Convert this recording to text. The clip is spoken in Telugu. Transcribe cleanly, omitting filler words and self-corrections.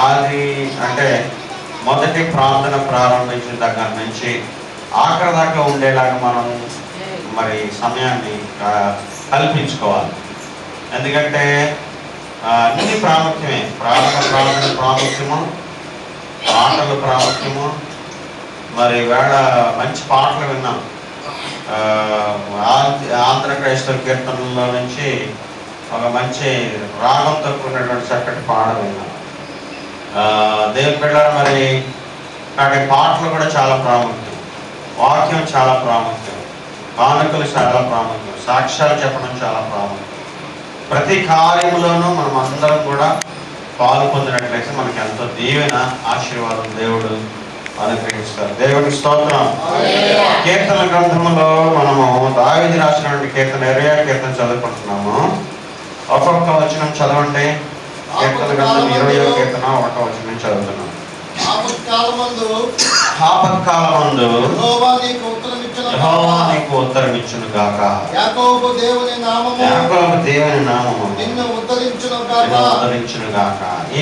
అది అంటే మొదటి ప్రార్థన ప్రారంభించిన దగ్గర నుంచి ఆఖరి దాకా ఉండేలాగా మనం మరి సమయాన్ని కల్పించుకోవాలి. ఎందుకంటే అన్ని ప్రాముఖ్యమే. ప్రార్థన ప్రాముఖ్యము, పాటలు ప్రాముఖ్యము. మరి వేళ మంచి పాటలు విన్నాం. ఆంధ్ర క్రైస్తవ కీర్తనలో నుంచి ఒక మంచి రాగంతో కూడినటువంటి చక్కటి పాట విన్నాం. దేవుని బిడ్డలారా, మరి నాటి పాటలు కూడా చాలా ప్రాముఖ్యం, వాక్యం చాలా ప్రాముఖ్యం, కానుకలు చాలా ప్రాముఖ్యం, సాక్ష్యాలు చెప్పడం చాలా ప్రాముఖ్యం. ప్రతి కార్యంలోనూ మనం అందరం కూడా పాలు పొందినట్లయితే మనకి ఎంతో దీవెన, ఆశీర్వాదం దేవుడు అనుగ్రహిస్తారు. దేవుడికి స్తోత్రం. కీర్తన గ్రంథంలో మనము దావీదు రాసినటువంటి కీర్తన 20వ కీర్తన చదువుకుంటున్నాము. ఒక్కొక్క వచనం చదవండి. కీర్తన గ్రంథం 20వ కీర్తన 1వ వచనం చదువుతున్నాం. ఆపత్కాలమందు యెహోవా నీకు ఉత్తరమిచ్చును గాక. యాకోబు దేవుని నామము నిన్ను ఉద్ధరించును గాక. ఈ